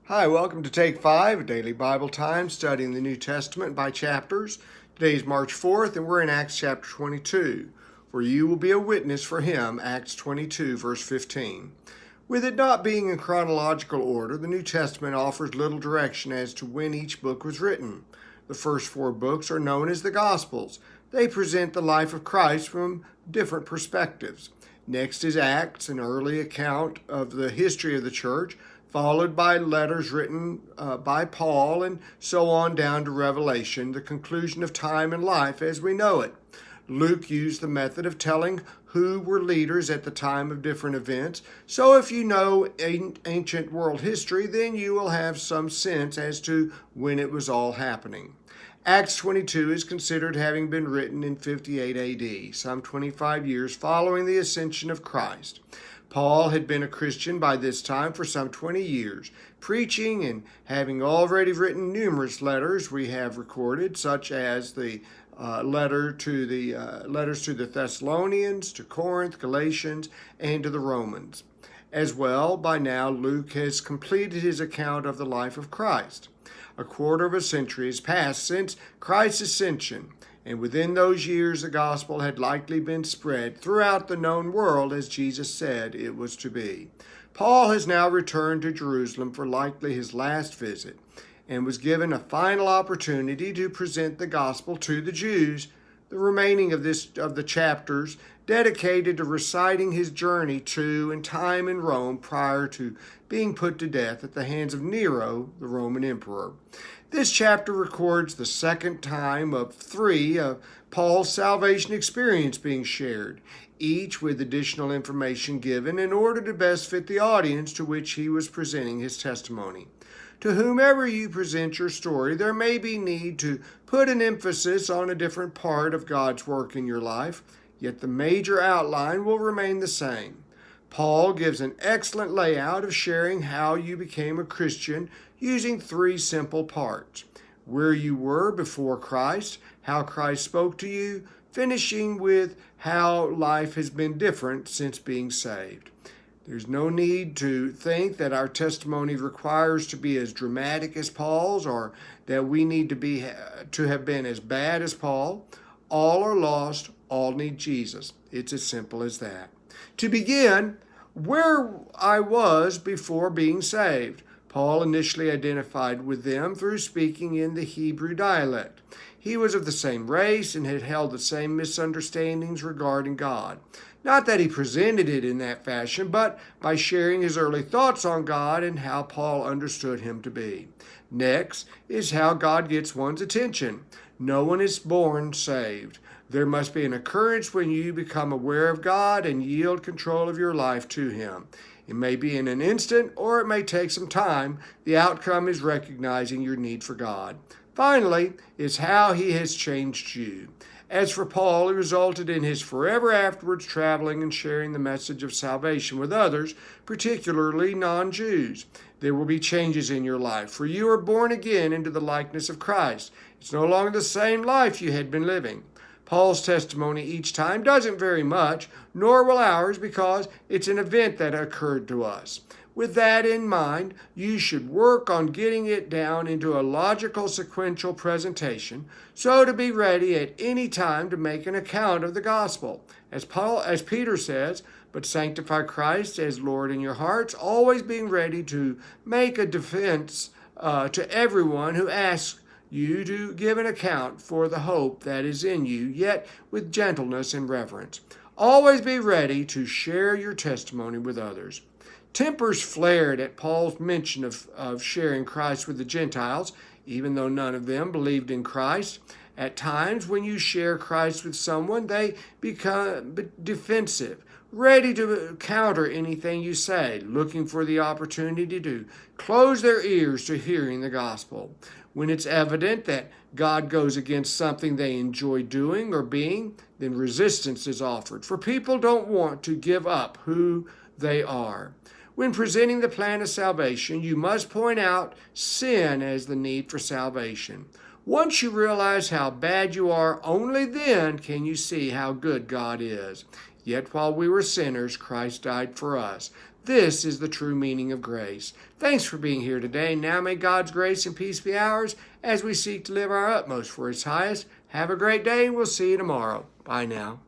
Hi, welcome to Take 5, a daily Bible time studying the New Testament by chapters. Today is March 4th, and we're in Acts chapter 22. For you will be a witness for him, Acts 22, verse 15. With it not being in chronological order, the New Testament offers little direction as to when each book was written. The first 4 books are known as the Gospels. They present the life of Christ from different perspectives. Next is Acts, an early account of the history of the church, followed by letters written by Paul, and so on down to Revelation, the conclusion of time and life as we know it. Luke used the method of telling who were leaders at the time of different events, so if you know ancient world history, then you will have some sense as to when it was all happening. Acts 22 is considered having been written in 58 AD, some 25 years following the ascension of Christ. Paul had been a Christian by this time for some 20 years, preaching and having already written numerous letters we have recorded, such as the letters to the Thessalonians, to Corinth, Galatians, and to the Romans. As well, by now, Luke has completed his account of the life of Christ. A quarter of a century has passed since Christ's ascension, and within those years the gospel had likely been spread throughout the known world as Jesus said it was to be. Paul has now returned to Jerusalem for likely his last visit, and was given a final opportunity to present the gospel to the Jews. The remaining of the chapters dedicated to reciting his journey to and time in Rome prior to being put to death at the hands of Nero, the Roman emperor. This chapter records the second time of 3 of Paul's salvation experience being shared, each with additional information given in order to best fit the audience to which he was presenting his testimony. To whomever you present your story, there may be need to put an emphasis on a different part of God's work in your life, yet the major outline will remain the same. Paul gives an excellent layout of sharing how you became a Christian using 3 simple parts: where you were before Christ, how Christ spoke to you, finishing with how life has been different since being saved. There's no need to think that our testimony requires to be as dramatic as Paul's, or that we need to have been as bad as Paul. All are lost, all need Jesus. It's as simple as that. To begin, where I was before being saved. Paul initially identified with them through speaking in the Hebrew dialect. He was of the same race and had held the same misunderstandings regarding God. Not that he presented it in that fashion, but by sharing his early thoughts on God and how Paul understood him to be. Next is how God gets one's attention. No one is born saved. There must be an occurrence when you become aware of God and yield control of your life to him. It may be in an instant, or it may take some time. The outcome is recognizing your need for God. Finally, is how he has changed you. As for Paul, it resulted in his forever afterwards traveling and sharing the message of salvation with others, particularly non-Jews. There will be changes in your life, for you are born again into the likeness of Christ. It's no longer the same life you had been living. Paul's testimony each time doesn't vary much, nor will ours, because it's an event that occurred to us. With that in mind, you should work on getting it down into a logical sequential presentation, so to be ready at any time to make an account of the gospel. As Peter says, but sanctify Christ as Lord in your hearts, always being ready to make a defense to everyone who asks you to give an account for the hope that is in you, yet with gentleness and reverence. Always be ready to share your testimony with others. Tempers flared at Paul's mention of sharing Christ with the Gentiles, even though none of them believed in Christ. At times, when you share Christ with someone, they become defensive, ready to counter anything you say, looking for the opportunity to close their ears to hearing the gospel. When it's evident that God goes against something they enjoy doing or being, then resistance is offered, for people don't want to give up who they are. When presenting the plan of salvation, you must point out sin as the need for salvation. Once you realize how bad you are, only then can you see how good God is. Yet while we were sinners, Christ died for us. This is the true meaning of grace. Thanks for being here today. Now may God's grace and peace be ours as we seek to live our utmost for His highest. Have a great day, and we'll see you tomorrow. Bye now.